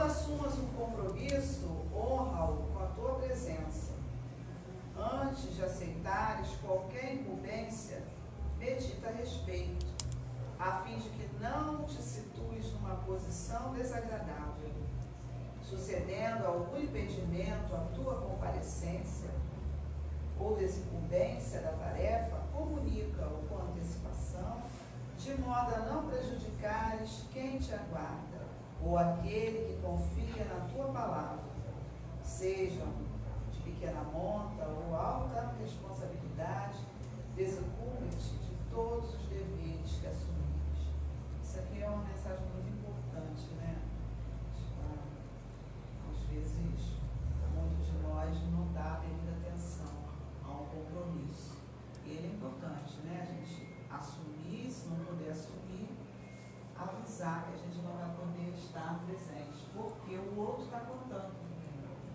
assumas um compromisso, honra-o com a tua presença. Antes de aceitares qualquer incumbência, medita a respeito, a fim de que não te situes numa posição desagradável. Sucedendo algum impedimento à tua comparecência ou desincumbência da tarefa, comunica-o com antecipação, de modo a não prejudicares quem te aguarda, ou aquele que confia na tua palavra, sejam de pequena monta ou alta responsabilidade, desincumbe-te de todos os deveres que assumires. Isso aqui é uma mensagem muito importante, né? Às vezes, muitos de nós não dá a devida atenção a um compromisso. E ele é importante, né? A gente assumir, se não puder assumir, avisar que a gente não vai poder estar presente, porque o outro está contando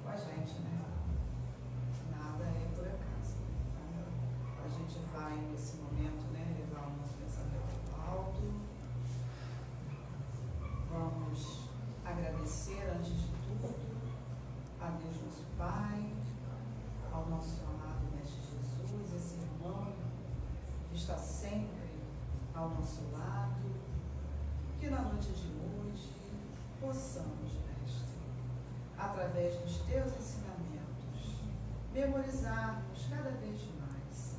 com a gente, né? Nada é por acaso. Então, a gente vai, nesse momento, né, levar o nosso pensamento ao alto. Vamos agradecer, antes de tudo, a Deus nosso Pai, ao nosso amado Mestre Jesus, esse irmão que está sempre ao nosso lado, que na noite de hoje possamos, Mestre, através dos teus ensinamentos, memorizarmos cada vez mais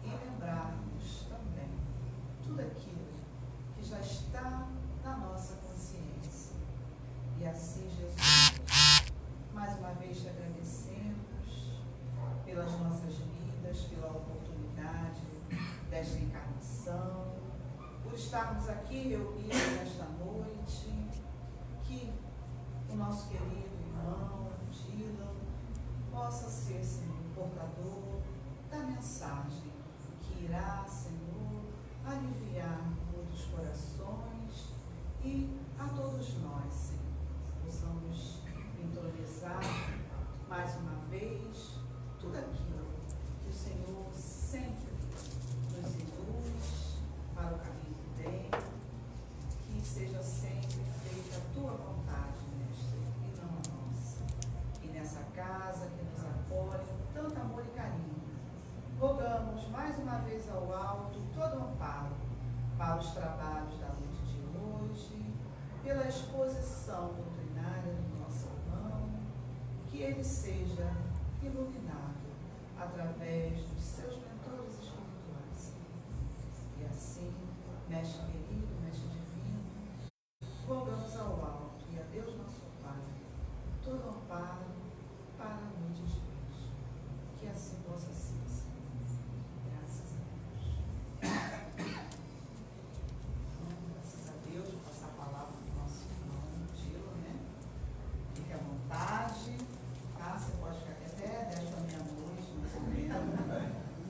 e lembrarmos também tudo aquilo que já está na nossa consciência. E assim, Jesus, mais uma vez te agradecemos pelas nossas vidas, pela oportunidade desta encarnação, por estarmos aqui reunidos nesta noite, que o nosso querido irmão Dylan possa ser, Senhor, portador da mensagem que irá, Senhor, aliviar muitos corações e a todos nós, Senhor, possamos entronizar mais uma vez tudo aquilo que o Senhor sempre nos induz para o caminho do bem, que seja sempre feita a tua vontade, Mestre, e não a nossa. E nessa casa que nos acolhe com tanto amor e carinho, rogamos mais uma vez ao alto todo o amparo para os trabalhos da noite de hoje, pela exposição doutrinária do nosso irmão, que ele seja iluminado através dos seus mentores espirituais. E assim, Mestre querido, Mestre divino, rogamos ao alto e a Deus nosso Pai todo amparo para a noite de hoje. Que assim possa ser. Graças a Deus. Graças a Deus, vou passar a palavra para o nosso irmão Dylan, né? Fique à vontade, tá? Você pode ficar aqui até 10 da meia-noite, mais ou menos.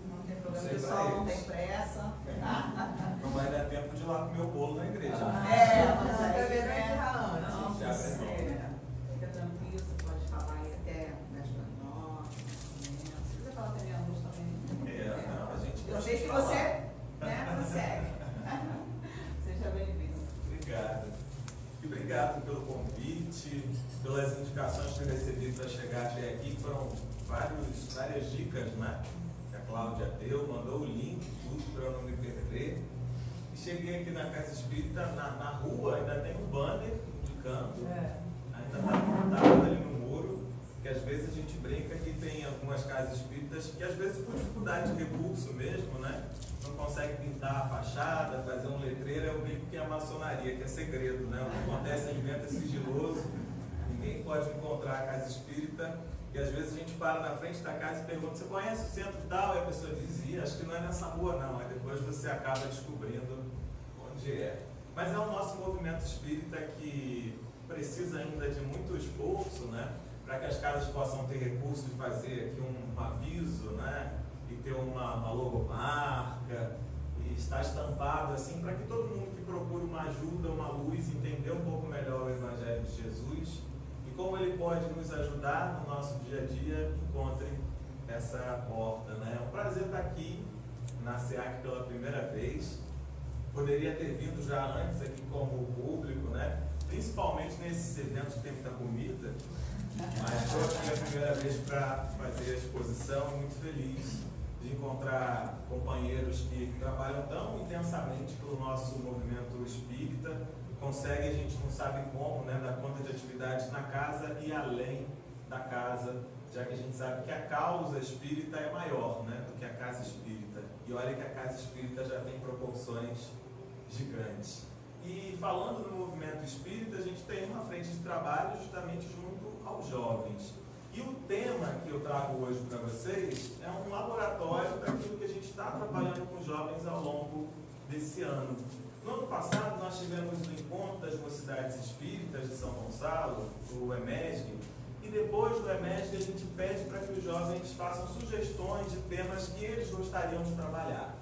Não tem problema, o pessoal não tem pressa. Não vai dar tempo de ir lá comer o bolo na igreja. Mas aí, também vai né? encerrar antes. Não, Já aprendeu. fica tranquilo, você pode falar aí até 10 da noite, se quiser falar até meia-noite também. Não, a gente Eu gosta sei de que falar. você, né, consegue. Seja bem-vindo. Obrigado. E obrigado pelo convite, pelas indicações que eu recebi para chegar até aqui, que foram várias dicas, né? Que a Cláudia deu, mandou o link, tudo para eu não me perder. E cheguei aqui na Casa Espírita, na rua, ainda tem um banner indicando, ainda está montado ali no muro, que às vezes a gente brinca que tem algumas casas espíritas que às vezes por dificuldade de recurso mesmo, né? Não consegue pintar a fachada, fazer um letreiro, é o brinco que é a maçonaria, que é segredo, né? O que acontece ali dentro é sigiloso, ninguém pode encontrar a casa espírita, e às vezes a gente para na frente da casa e pergunta, você conhece o centro tal? E a pessoa diz, acho que não é nessa rua não, aí depois você acaba descobrindo onde é. Mas é o nosso movimento espírita que precisa ainda de muito esforço, né? Para que as casas possam ter recursos de fazer aqui um aviso, né? E ter uma logomarca, e estar estampado assim, para que todo mundo que procura uma ajuda, uma luz, entender um pouco melhor o Evangelho de Jesus e como ele pode nos ajudar no nosso dia a dia, encontre essa porta, né? É um prazer estar aqui na SEAC pela primeira vez. Poderia ter vindo já antes aqui como público, né? principalmente nesses eventos que tem muita comida. Mas estou aqui a primeira vez para fazer a exposição, muito feliz de encontrar companheiros que trabalham tão intensamente pelo nosso movimento espírita, conseguem, a gente não sabe como, né, dar conta de atividades na casa e além da casa, já que a gente sabe que a causa espírita é maior, né, do que a casa espírita. E olha que a casa espírita já tem proporções gigantes. E falando no movimento espírita, a gente tem uma frente de trabalho justamente junto aos jovens. E o tema que eu trago hoje para vocês é um laboratório daquilo que a gente está trabalhando com jovens ao longo desse ano. No ano passado, nós tivemos o encontro das mocidades espíritas de São Gonçalo, o EMESG, e depois do EMESG a gente pede para que os jovens façam sugestões de temas que eles gostariam de trabalhar.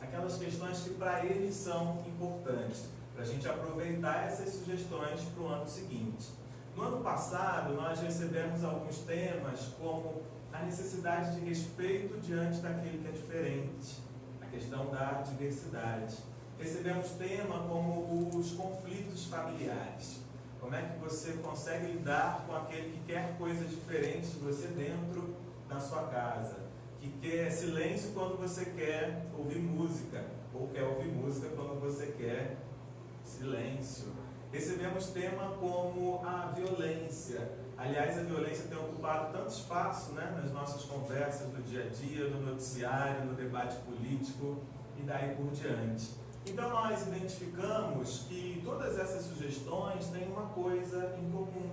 Aquelas questões que para eles são importantes, para a gente aproveitar essas sugestões para o ano seguinte. No ano passado, nós recebemos alguns temas como a necessidade de respeito diante daquele que é diferente, a questão da diversidade. Recebemos tema como os conflitos familiares. Como é que você consegue lidar com aquele que quer coisas diferentes de você dentro da sua casa, que quer silêncio quando você quer ouvir música, ou quer ouvir música quando você quer silêncio. Recebemos tema como a violência. Aliás, a violência tem ocupado tanto espaço, né, nas nossas conversas do dia a dia, no noticiário, no debate político e daí por diante. Então nós identificamos que todas essas sugestões têm uma coisa em comum,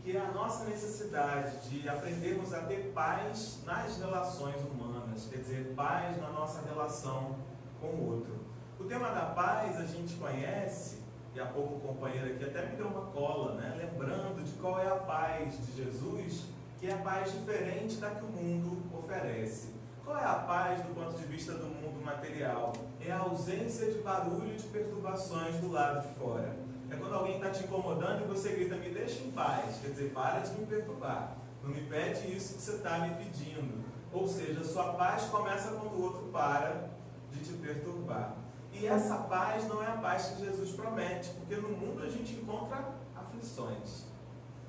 que é a nossa necessidade de aprendermos a ter paz nas relações humanas, quer dizer, paz na nossa relação com o outro. O tema da paz a gente conhece, e há pouco o companheiro aqui até me deu uma cola, né? Lembrando de qual é a paz de Jesus, que é a paz diferente da que o mundo oferece. Qual é a paz do ponto de vista do mundo material? É a ausência de barulho e de perturbações do lado de fora. É quando alguém está te incomodando e você grita, me deixa em paz, quer dizer, para de me perturbar. Não me pede isso que você está me pedindo. Ou seja, a sua paz começa quando o outro para de te perturbar. E essa paz não é a paz que Jesus promete, porque no mundo a gente encontra aflições.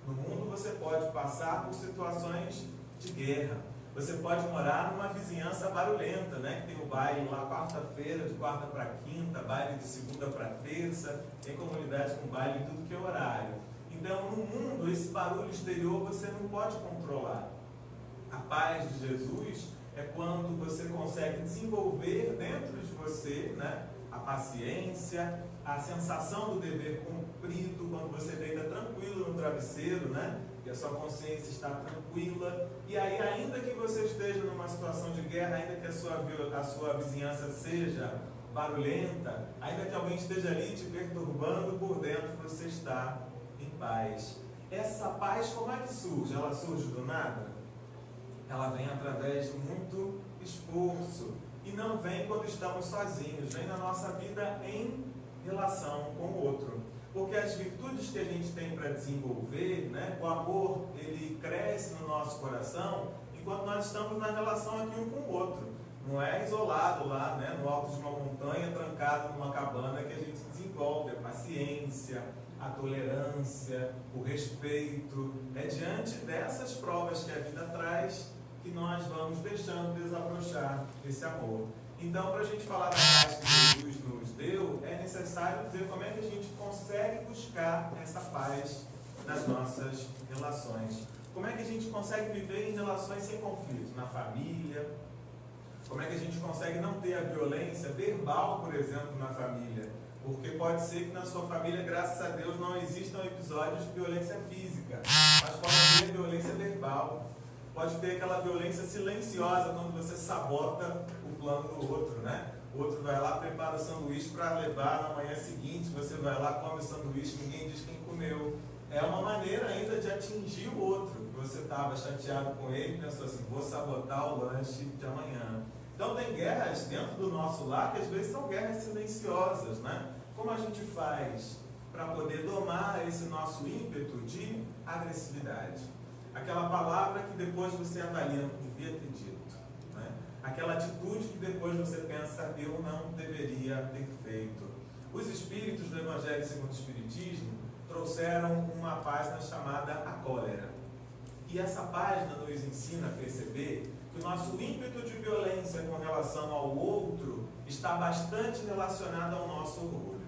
No mundo você pode passar por situações de guerra. Você pode morar numa vizinhança barulhenta, né? Que tem o baile lá quarta-feira, de quarta para quinta, baile de segunda para terça, tem comunidade com baile em tudo que é horário. Então, no mundo, esse barulho exterior você não pode controlar. A paz de Jesus é quando você consegue desenvolver dentro de você, né, a paciência, a sensação do dever cumprido, quando você deita tranquilo no travesseiro, né, que a sua consciência está tranquila, e aí ainda que você esteja numa situação de guerra, ainda que a sua vizinhança seja barulhenta, ainda que alguém esteja ali te perturbando, por dentro você está em paz. Essa paz como é que surge? Ela surge do nada? Ela vem através de muito esforço, e não vem quando estamos sozinhos, vem na nossa vida em relação com o outro. Porque as virtudes que a gente tem para desenvolver, né, o amor, ele cresce no nosso coração enquanto nós estamos na relação aqui um com o outro. Não é isolado lá, né, no alto de uma montanha, trancado numa cabana, que a gente desenvolve a paciência, a tolerância, o respeito. É diante dessas provas que a vida traz que nós vamos deixando desabrochar esse amor. Então, para a gente falar da paz que Jesus nos deu, é necessário dizer como é que a gente consegue buscar essa paz nas nossas relações. Como é que a gente consegue viver em relações sem conflito, na família? Como é que a gente consegue não ter a violência verbal, por exemplo, na família? Porque pode ser que na sua família, graças a Deus, não existam episódios de violência física, mas pode ter violência verbal. Pode ter aquela violência silenciosa quando você sabota o plano do outro, né? O outro vai lá, prepara o sanduíche para levar na manhã seguinte, você vai lá, come o sanduíche, ninguém diz quem comeu. É uma maneira ainda de atingir o outro. Você estava chateado com ele e pensou assim, vou sabotar o lanche de amanhã. Então tem guerras dentro do nosso lar que às vezes são guerras silenciosas, né? Como a gente faz para poder domar esse nosso ímpeto de agressividade? Aquela palavra que depois você avalia, não devia ter dito, né? Aquela atitude que depois você pensa, eu não deveria ter feito. Os espíritos do Evangelho segundo o Espiritismo trouxeram uma página chamada A Cólera. E essa página nos ensina a perceber que o nosso ímpeto de violência com relação ao outro está bastante relacionado ao nosso orgulho.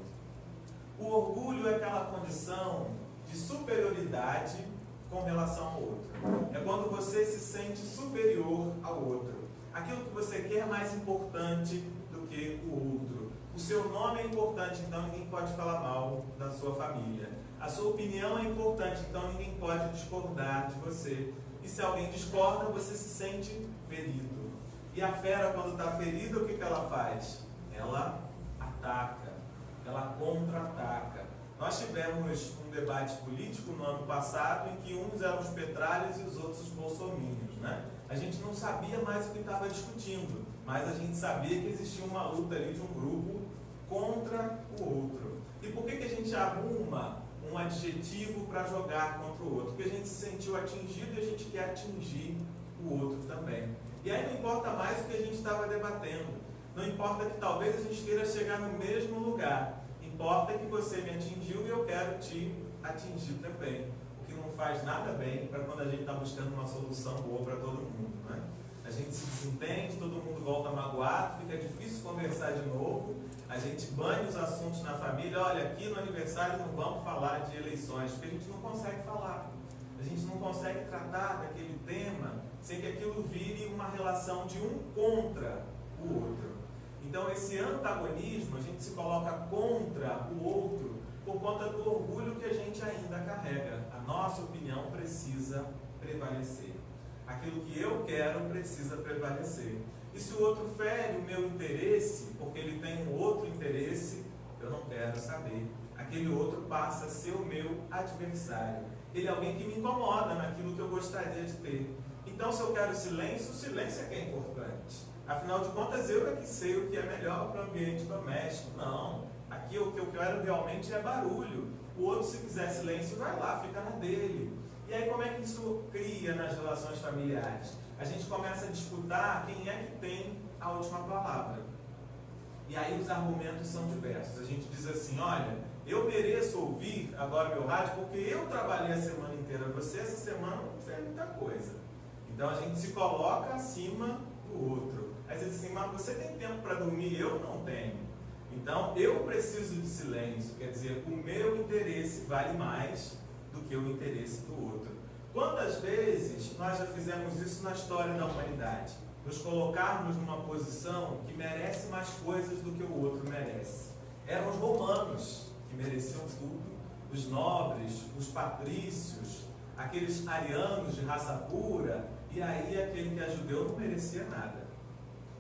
O orgulho é aquela condição de superioridade com relação ao outro. É quando você se sente superior ao outro. Aquilo que você quer é mais importante do que o outro. O seu nome é importante, então ninguém pode falar mal da sua família. A sua opinião é importante, então ninguém pode discordar de você. E se alguém discorda, você se sente ferido. E a fera, quando está ferida, o que ela faz? Ela ataca, ela contra-ataca. Nós tivemos um debate político no ano passado em que uns eram os petralhas e os outros os bolsominions, né? A gente não sabia mais o que estava discutindo, mas a gente sabia que existia uma luta ali de um grupo contra o outro. E por que a gente arruma um adjetivo para jogar contra o outro? Porque a gente se sentiu atingido e a gente quer atingir o outro também. E aí não importa mais o que a gente estava debatendo. Não importa que talvez a gente queira chegar no mesmo lugar. Importa que você me atingiu e eu quero te atingir também. O que não faz nada bem para quando a gente está buscando uma solução boa para todo mundo, né? A gente se desentende, todo mundo volta magoado, fica difícil conversar de novo. A gente banha os assuntos na família. Olha, aqui no aniversário não vamos falar de eleições, porque a gente não consegue falar. A gente não consegue tratar daquele tema sem que aquilo vire uma relação de um contra o outro. Então esse antagonismo, a gente se coloca contra o outro por conta do orgulho que a gente ainda carrega. A nossa opinião precisa prevalecer. Aquilo que eu quero precisa prevalecer. E se o outro fere o meu interesse, porque ele tem um outro interesse, eu não quero saber. Aquele outro passa a ser o meu adversário. Ele é alguém que me incomoda naquilo que eu gostaria de ter. Então, se eu quero silêncio, o silêncio é que é importante. Afinal de contas, eu é que sei o que é melhor para o ambiente doméstico. Não. Aqui o que eu quero realmente é barulho. O outro, se quiser silêncio, vai lá, fica na dele. E aí, como é que isso cria nas relações familiares? A gente começa a disputar quem é que tem a última palavra. E aí os argumentos são diversos. A gente diz assim, olha, eu mereço ouvir agora meu rádio porque eu trabalhei a semana inteira. Você essa semana não fez muita coisa. Então a gente se coloca acima do outro. Aí você diz assim, mas você tem tempo para dormir? Eu não tenho. Então eu preciso de silêncio. Quer dizer, o meu interesse vale mais do que o interesse do outro. Quantas vezes nós já fizemos isso na história da humanidade? Nos colocarmos numa posição que merece mais coisas do que o outro merece. Eram os romanos que mereciam tudo, os nobres, os patrícios, aqueles arianos de raça pura, e aí aquele que é judeu não merecia nada.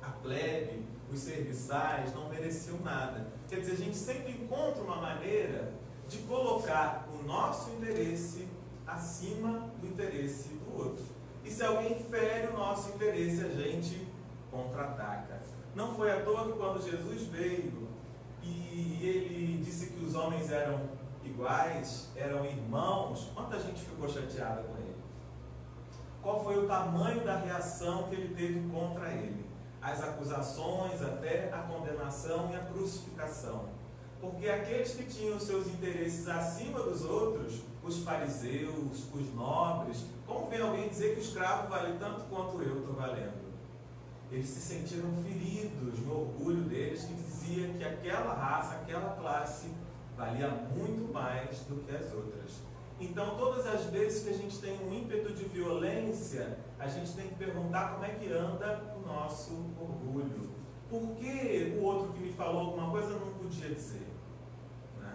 A plebe, os serviçais não mereciam nada. Quer dizer, a gente sempre encontra uma maneira de colocar o nosso interesse acima do interesse do outro. E se alguém fere o nosso interesse, a gente contra-ataca. Não foi à toa que quando Jesus veio e ele disse que os homens eram iguais, eram irmãos, quanta gente ficou chateada com ele? Qual foi o tamanho da reação que ele teve contra ele? As acusações, até a condenação e a crucificação. Porque aqueles que tinham seus interesses acima dos outros, os fariseus, os nobres, como vem alguém dizer que o escravo vale tanto quanto eu estou valendo? Eles se sentiram feridos no orgulho deles, que dizia que aquela raça, aquela classe, valia muito mais do que as outras. Então, todas as vezes que a gente tem um ímpeto de violência, a gente tem que perguntar como é que anda o nosso orgulho. Por que o outro que me falou alguma coisa não podia dizer? Né?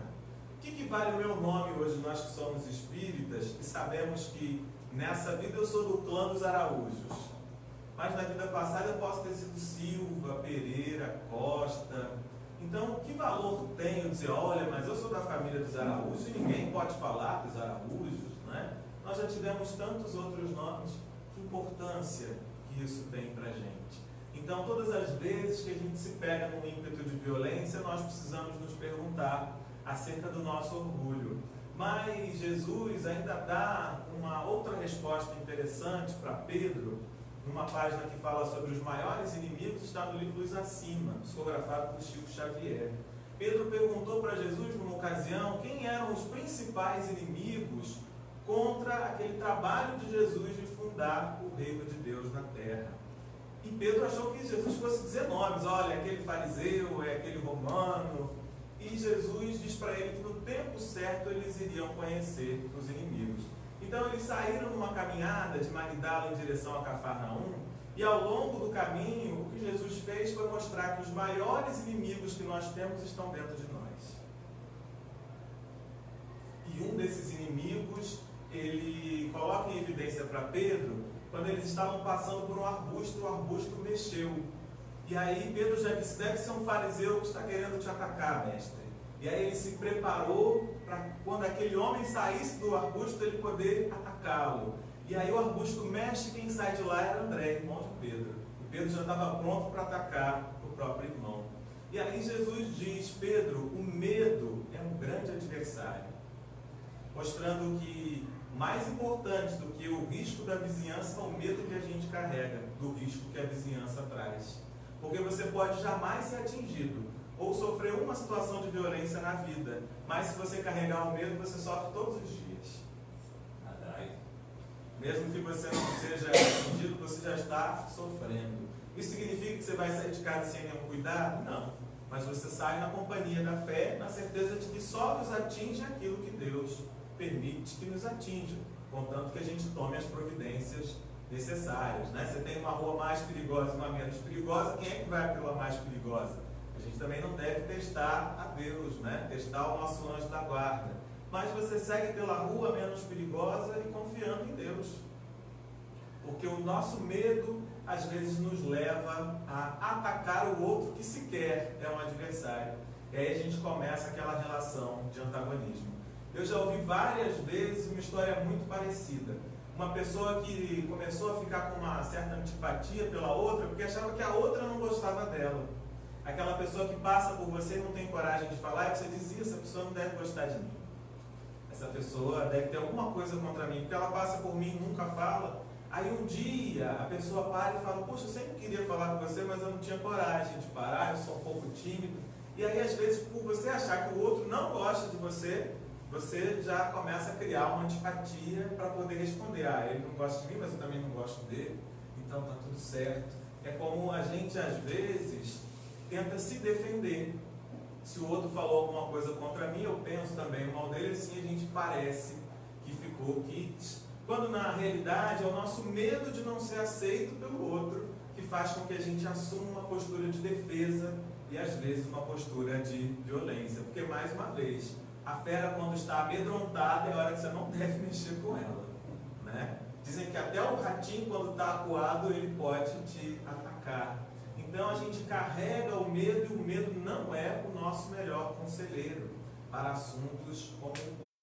O que vale o meu nome hoje, nós que somos espíritas, e sabemos que nessa vida eu sou do clã dos Araújos, mas na vida passada eu posso ter sido Silva, Pereira, Costa. Então, que valor tem eu dizer, olha, mas eu sou da família dos Araújos e ninguém pode falar dos Araújos, né? Nós já tivemos tantos outros nomes, que importância que isso tem para a gente? Então, todas as vezes que a gente se pega num ímpeto de violência, nós precisamos nos perguntar acerca do nosso orgulho. Mas Jesus ainda dá uma outra resposta interessante para Pedro, numa página que fala sobre os maiores inimigos, está no livro Luz Acima, psicografado por Chico Xavier. Pedro perguntou para Jesus, numa ocasião, quem eram os principais inimigos contra aquele trabalho de Jesus de fundar o reino de Deus na terra. E Pedro achou que Jesus fosse dizer nomes, olha, é aquele fariseu, é aquele romano. E Jesus diz para ele que no tempo certo eles iriam conhecer os inimigos. Então eles saíram numa caminhada de Magdala em direção a Cafarnaum, e ao longo do caminho, o que Jesus fez foi mostrar que os maiores inimigos que nós temos estão dentro de nós. E um desses inimigos, ele coloca em evidência para Pedro, quando eles estavam passando por um arbusto, o arbusto mexeu. E aí Pedro já disse, deve ser um fariseu que está querendo te atacar, mestre. E aí ele se preparou para quando aquele homem saísse do arbusto, ele poder atacá-lo. E aí o arbusto mexe, quem sai de lá era André, irmão de Pedro. E Pedro já estava pronto para atacar o próprio irmão. E aí Jesus diz, Pedro, o medo é um grande adversário. Mostrando que mais importante do que o risco da vizinhança é o medo que a gente carrega do risco que a vizinhança traz. Porque você pode jamais ser atingido ou sofrer uma situação de violência na vida, mas se você carregar o medo, você sofre todos os dias. Mesmo que você não seja atingido, você já está sofrendo. Isso significa que você vai sair de casa sem nenhum cuidado? Não. Mas você sai na companhia da fé, na certeza de que só nos atinge aquilo que Deus permite que nos atinja, contanto que a gente tome as providências necessárias, né? Você tem uma rua mais perigosa e uma menos perigosa, quem é que vai pela mais perigosa? A gente também não deve testar a Deus, né? Testar o nosso anjo da guarda. Mas você segue pela rua menos perigosa e confiando em Deus. Porque o nosso medo, às vezes, nos leva a atacar o outro que sequer é um adversário. E aí a gente começa aquela relação de antagonismo. Eu já ouvi várias vezes uma história muito parecida. Uma pessoa que começou a ficar com uma certa antipatia pela outra, porque achava que a outra não gostava dela. Aquela pessoa que passa por você e não tem coragem de falar, e você diz, essa pessoa não deve gostar de mim. Essa pessoa deve ter alguma coisa contra mim, porque ela passa por mim e nunca fala. Aí um dia a pessoa para e fala, poxa, eu sempre queria falar com você, mas eu não tinha coragem de parar, eu sou um pouco tímido. E aí às vezes, por você achar que o outro não gosta de você, você já começa a criar uma antipatia para poder responder, ele não gosta de mim, mas eu também não gosto dele, então está tudo certo. É como a gente às vezes tenta se defender. Se o outro falou alguma coisa contra mim, eu penso também mal dele, assim a gente parece que ficou quites. Quando na realidade é o nosso medo de não ser aceito pelo outro que faz com que a gente assuma uma postura de defesa e às vezes uma postura de violência. Porque mais uma vez, a fera quando está amedrontada é a hora que você não deve mexer com ela, né? Dizem que até o ratinho quando está acuado ele pode te atacar. Então a gente carrega o medo e o medo não é o nosso melhor conselheiro para assuntos como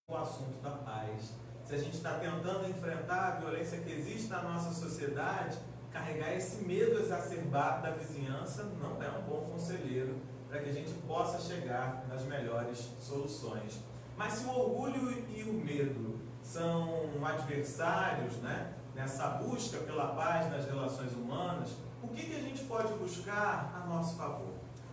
o assunto da paz. Se a gente está tentando enfrentar a violência que existe na nossa sociedade, carregar esse medo exacerbado da vizinhança não é um bom conselheiro para que a gente possa chegar nas melhores soluções. Mas se o orgulho e o medo são adversários, né, nessa busca pela paz nas relações humanas, o que a gente pode buscar a nosso favor?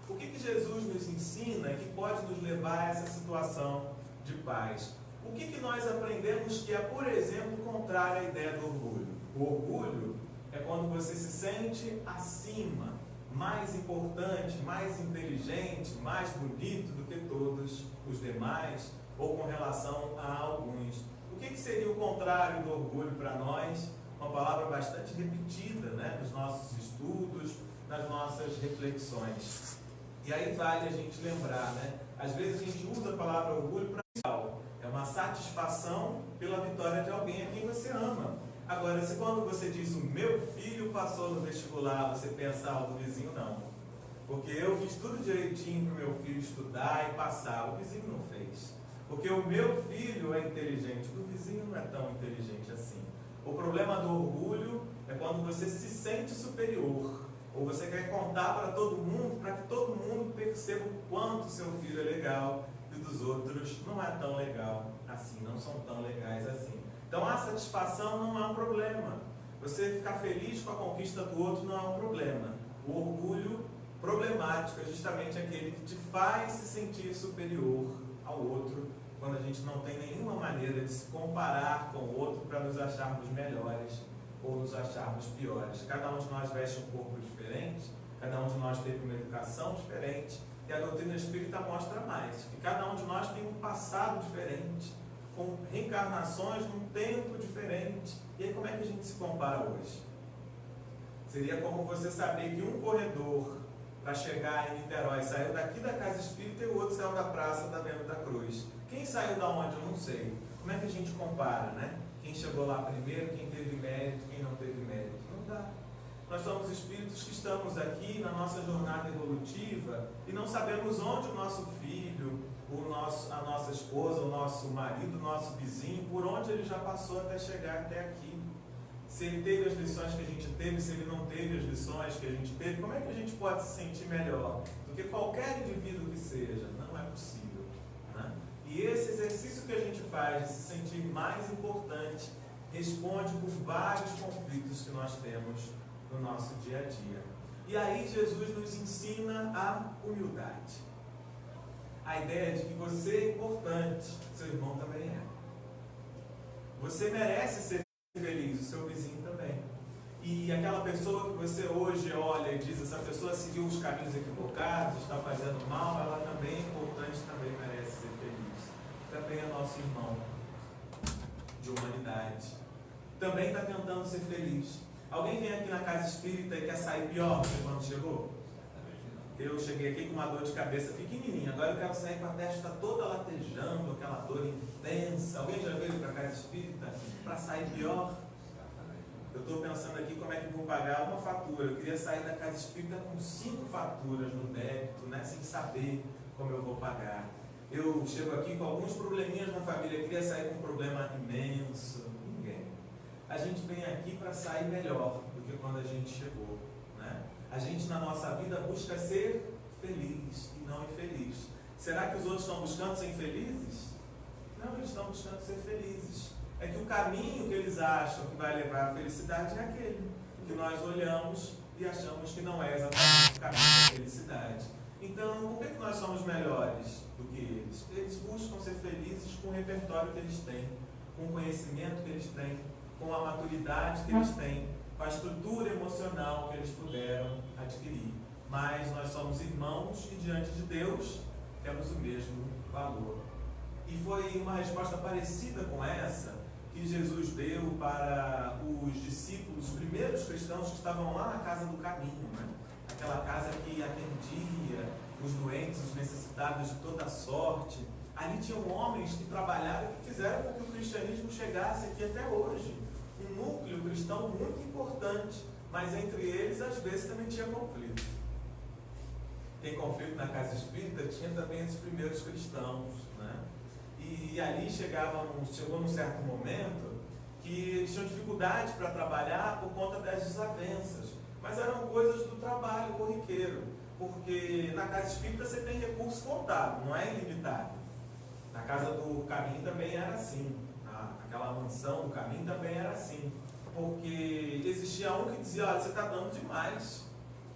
O que Jesus nos ensina que pode nos levar a essa situação de paz? O que nós aprendemos que é, por exemplo, contrário à ideia do orgulho? O orgulho é quando você se sente acima, mais importante, mais inteligente, mais bonito do que todos os demais, ou com relação a alguns. O que seria o contrário do orgulho para nós? Uma palavra bastante repetida, né, nos nossos estudos, nas nossas reflexões. E aí vale a gente lembrar, né? Às vezes a gente usa a palavra orgulho para é uma satisfação pela vitória de alguém a quem você ama. Agora, se quando você diz o meu filho passou no vestibular, você pensa do vizinho, não. Porque eu fiz tudo direitinho para o meu filho estudar e passar, o vizinho não fez. Porque o meu filho é inteligente, o vizinho não é tão inteligente assim. O problema do orgulho é quando você se sente superior, ou você quer contar para todo mundo, para que todo mundo perceba o quanto seu filho é legal e dos outros não é tão legal assim, não são tão legais assim. Então a satisfação não é um problema. Você ficar feliz com a conquista do outro não é um problema. O orgulho problemático é justamente aquele que te faz se sentir superior ao outro, quando a gente não tem nenhuma maneira de se comparar com o outro para nos acharmos melhores ou nos acharmos piores. Cada um de nós veste um corpo diferente, cada um de nós teve uma educação diferente, e a doutrina espírita mostra mais, que cada um de nós tem um passado diferente, com reencarnações num tempo diferente. E aí como é que a gente se compara hoje? Seria como você saber que um corredor para chegar em Niterói saiu daqui da Casa Espírita e o outro saiu da Praça da Venda da Cruz. Quem saiu da onde eu não sei. Como é que a gente compara, né? Quem chegou lá primeiro, quem teve mérito, quem não teve mérito? Não dá. Nós somos espíritos que estamos aqui na nossa jornada evolutiva e não sabemos onde o nosso filho, a nossa esposa, o nosso marido, o nosso vizinho, por onde ele já passou até chegar até aqui. Se ele teve as lições que a gente teve, se ele não teve as lições que a gente teve, como é que a gente pode se sentir melhor do que qualquer indivíduo que seja? Não é possível, né? E esse exercício que a gente faz de se sentir mais importante responde por vários conflitos que nós temos no nosso dia a dia. E aí Jesus nos ensina a humildade. A ideia de que você é importante, seu irmão também é. Você merece ser feliz, o seu vizinho também. E aquela pessoa que você hoje olha e diz, essa pessoa seguiu os caminhos equivocados, está fazendo mal, ela também é importante, também merece ser feliz. Também é nosso irmão de humanidade. Também está tentando ser feliz. Alguém vem aqui na Casa Espírita e quer sair pior do que quando chegou? Eu cheguei aqui com uma dor de cabeça pequenininha, agora eu quero sair com a testa toda latejando, aquela dor intensa. Alguém já veio para a Casa Espírita para sair pior? Eu estou pensando aqui como é que eu vou pagar uma fatura. Eu queria sair da Casa Espírita com 5 faturas no débito, né, sem saber como eu vou pagar. Eu chego aqui com alguns probleminhas na família, eu queria sair com um problema imenso. Ninguém. A gente vem aqui para sair melhor do que quando a gente chegou, né? A gente na nossa vida busca ser feliz e não infeliz. Será que os outros estão buscando ser infelizes? Não, eles estão buscando ser felizes. É que o caminho que eles acham que vai levar à felicidade é aquele que nós olhamos e achamos que não é exatamente o caminho da felicidade. Então, por que nós somos melhores do que eles? Eles buscam ser felizes com o repertório que eles têm, com o conhecimento que eles têm, com a maturidade que eles têm, com a estrutura emocional que eles puderam adquirir. Mas nós somos irmãos e diante de Deus temos o mesmo valor. E foi uma resposta parecida com essa que Jesus deu para os discípulos, os primeiros cristãos que estavam lá na casa do caminho, né? Aquela casa que atendia os doentes, os necessitados de toda sorte. Ali tinham homens que trabalharam e que fizeram com que o cristianismo chegasse aqui até hoje. Um núcleo cristão muito importante, mas entre eles às vezes também tinha conflito. Tem conflito na Casa Espírita? Tinha também esses primeiros cristãos, né? E ali chegou num certo momento que eles tinham dificuldade para trabalhar por conta das desavenças, mas eram coisas do trabalho corriqueiro, porque na Casa Espírita você tem recurso contado, não é ilimitado. Na Casa do Caminho também era assim, aquela mansão do Caminho também era assim, porque existia um que dizia, olha, você está dando demais,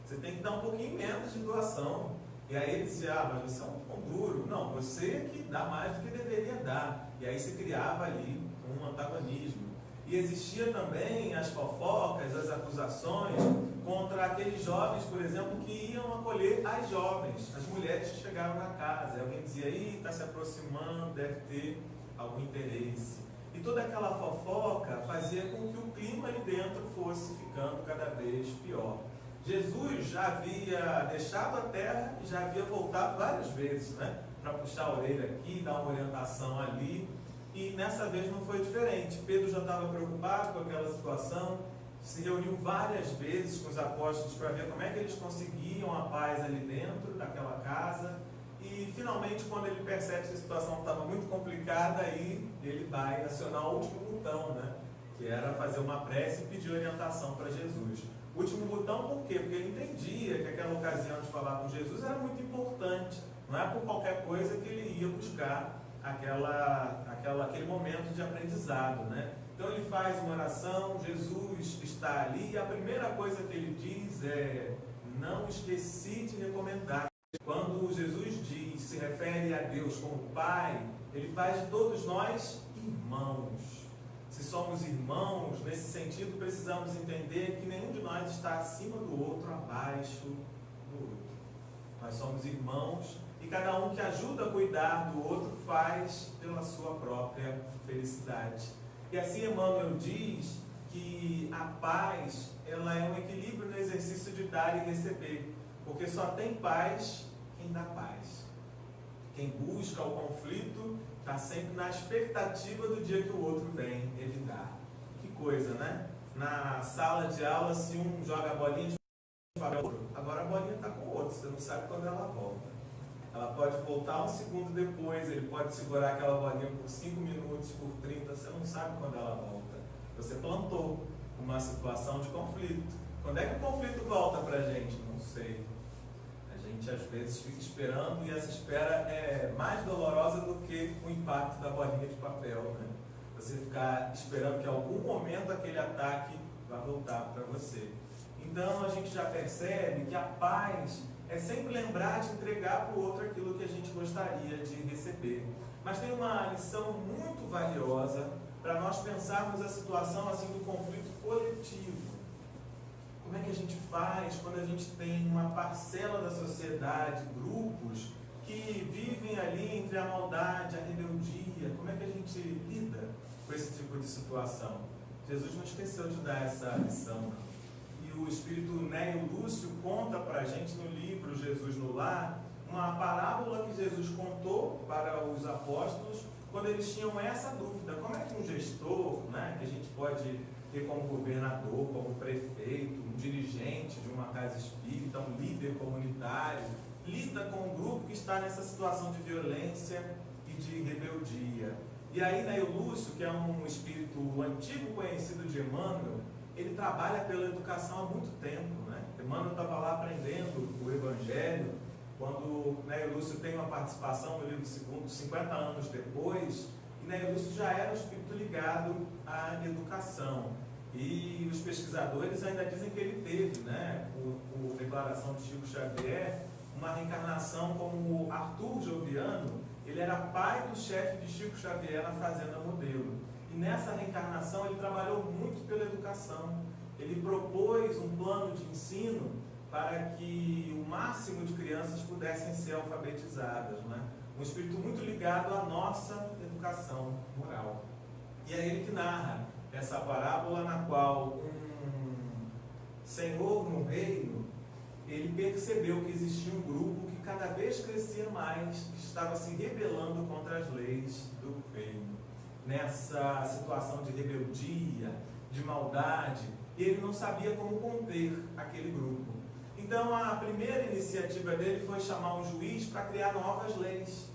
você tem que dar um pouquinho menos de doação. E aí ele dizia, mas você é um pão duro. Não, você que dá mais do que deveria dar. E aí se criava ali um antagonismo. E existia também as fofocas, as acusações contra aqueles jovens, por exemplo, que iam acolher as jovens, as mulheres que chegaram na casa. E alguém dizia, está se aproximando, deve ter algum interesse. E toda aquela fofoca fazia com que o clima ali dentro fosse ficando cada vez pior. Jesus já havia deixado a terra e já havia voltado várias vezes, né? Para puxar a orelha aqui, dar uma orientação ali. E nessa vez não foi diferente. Pedro já estava preocupado com aquela situação, se reuniu várias vezes com os apóstolos para ver como é que eles conseguiam a paz ali dentro daquela casa. E finalmente, quando ele percebe que a situação estava muito complicada, aí ele vai acionar o último botão, né? Que era fazer uma prece e pedir orientação para Jesus. O último botão por quê? Porque ele entendia que aquela ocasião de falar com Jesus era muito importante. Não é por qualquer coisa que ele ia buscar aquele momento de aprendizado, né? Então ele faz uma oração, Jesus está ali e a primeira coisa que ele diz é: não esqueci de recomendar. Quando Jesus se refere a Deus como Pai, Ele faz de todos nós irmãos. Se somos irmãos, nesse sentido, precisamos entender que nenhum de nós está acima do outro, abaixo do outro. Nós somos irmãos e cada um que ajuda a cuidar do outro faz pela sua própria felicidade. E assim Emmanuel diz que a paz, ela é um equilíbrio no exercício de dar e receber, porque só tem paz quem dá paz. Quem busca o conflito está sempre na expectativa do dia que o outro vem evitar. Que coisa, né? Na sala de aula, se um joga a bolinha de papel, agora a bolinha está com o outro, você não sabe quando ela volta. Ela pode voltar um segundo depois, ele pode segurar aquela bolinha por 5 minutos, por 30, você não sabe quando ela volta. Você plantou uma situação de conflito. Quando é que o conflito volta para a gente? Não sei. A gente às vezes fica esperando e essa espera é mais dolorosa do que o impacto da bolinha de papel, né? Você ficar esperando que em algum momento aquele ataque vai voltar para você. Então a gente já percebe que a paz é sempre lembrar de entregar para o outro aquilo que a gente gostaria de receber. Mas tem uma lição muito valiosa para nós pensarmos a situação assim do conflito coletivo. Como é que a gente faz quando a gente tem uma parcela da sociedade, grupos que vivem ali entre a maldade, a rebeldia? Como é que a gente lida com esse tipo de situação? Jesus não esqueceu de dar essa lição. E o espírito Néio Lúcio conta para a gente no livro Jesus no Lar, uma parábola que Jesus contou para os apóstolos quando eles tinham essa dúvida. Como é que um gestor, né, que a gente pode ter como governador, como prefeito, um dirigente de uma casa espírita, um líder comunitário, lida com um grupo que está nessa situação de violência e de rebeldia? E aí Néio Lúcio, que é um espírito antigo conhecido de Emmanuel, ele trabalha pela educação há muito tempo, né? Emmanuel estava lá aprendendo o Evangelho, quando Néio Lúcio tem uma participação no livro segundo, 50 anos depois, e Néio Lúcio já era um espírito ligado à educação. E os pesquisadores ainda dizem que ele teve, né, por declaração de Chico Xavier, uma reencarnação como Arthur Joviano. Ele era pai do chefe de Chico Xavier na Fazenda Modelo. E nessa reencarnação ele trabalhou muito pela educação. Ele propôs um plano de ensino para que o máximo de crianças pudessem ser alfabetizadas, né? Um espírito muito ligado à nossa educação moral. E é ele que narra essa parábola na qual um senhor no reino, ele percebeu que existia um grupo que cada vez crescia mais, que estava se rebelando contra as leis do reino. Nessa situação de rebeldia, de maldade, ele não sabia como conter aquele grupo. Então a primeira iniciativa dele foi chamar um juiz para criar novas leis,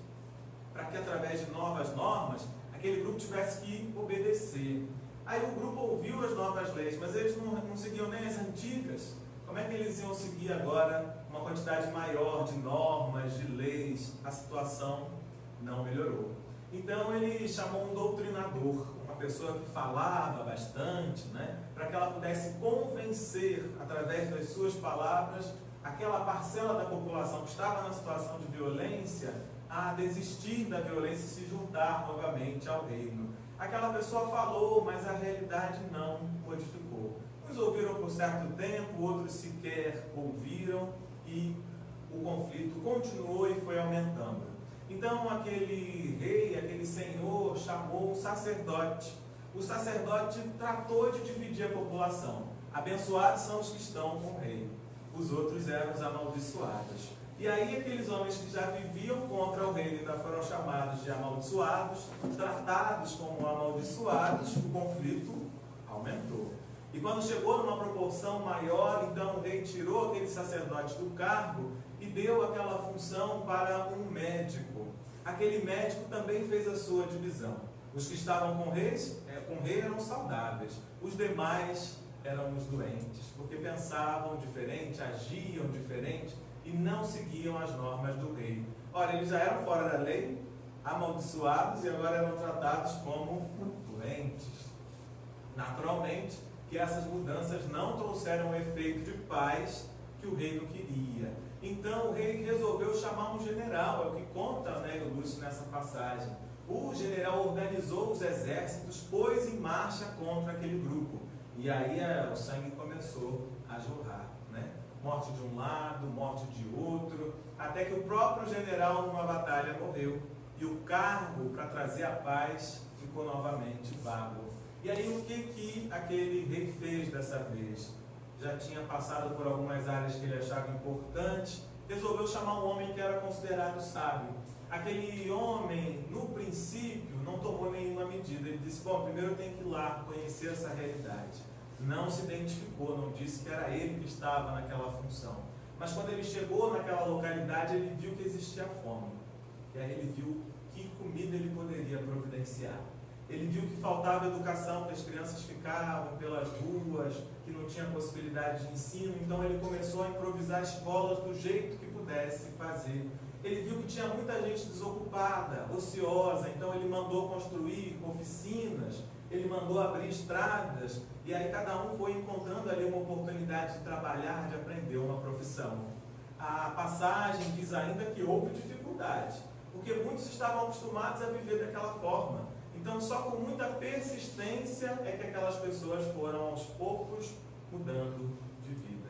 para que através de novas normas, aquele grupo tivesse que obedecer. Aí o grupo ouviu as novas leis, mas eles não seguiam nem as antigas. Como é que eles iam seguir agora uma quantidade maior de normas, de leis? A situação não melhorou. Então ele chamou um doutrinador, uma pessoa que falava bastante, né, para que ela pudesse convencer, através das suas palavras, aquela parcela da população que estava na situação de violência a desistir da violência e se juntar novamente ao reino. Aquela pessoa falou, mas a realidade não modificou. Uns ouviram por certo tempo, outros sequer ouviram, e o conflito continuou e foi aumentando. Então aquele rei, aquele senhor, chamou um sacerdote. O sacerdote tratou de dividir a população. Abençoados são os que estão com o rei. Os outros eram os amaldiçoados. E aí aqueles homens que já viviam contra o reino ainda foram chamados de amaldiçoados, tratados como amaldiçoados, o conflito aumentou. E quando chegou numa proporção maior, então o rei tirou aquele sacerdote do cargo e deu aquela função para um médico. Aquele médico também fez a sua divisão. Os que estavam com o rei eram saudáveis, os demais eram os doentes, porque pensavam diferente, agiam diferente e não seguiam as normas do rei. Ora, eles já eram fora da lei, amaldiçoados, e agora eram tratados como doentes. Naturalmente que essas mudanças não trouxeram o efeito de paz que o rei não queria. Então o rei resolveu chamar um general, é o que conta, né, o Lúcio nessa passagem. O general organizou os exércitos, pôs em marcha contra aquele grupo. E aí o sangue começou a jorrar, né? Morte de um lado, morte de outro, até que o próprio general numa batalha morreu. E o cargo para trazer a paz ficou novamente vago. E aí o que aquele rei fez dessa vez? Já tinha passado por algumas áreas que ele achava importantes, resolveu chamar um homem que era considerado sábio. Aquele homem, no princípio, não tomou nenhuma medida. Ele disse, bom, primeiro eu tenho que ir lá conhecer essa realidade. Não se identificou, não disse que era ele que estava naquela função. Mas quando ele chegou naquela localidade, ele viu que existia fome. E aí ele viu que comida ele poderia providenciar. Ele viu que faltava educação, que as crianças ficavam pelas ruas, que não tinha possibilidade de ensino. Então ele começou a improvisar escolas do jeito que pudesse fazer. Ele viu que tinha muita gente desocupada, ociosa, então ele mandou construir oficinas, ele mandou abrir estradas, e aí cada um foi encontrando ali uma oportunidade de trabalhar, de aprender uma profissão. A passagem diz ainda que houve dificuldade, porque muitos estavam acostumados a viver daquela forma. Então só com muita persistência é que aquelas pessoas foram aos poucos mudando de vida.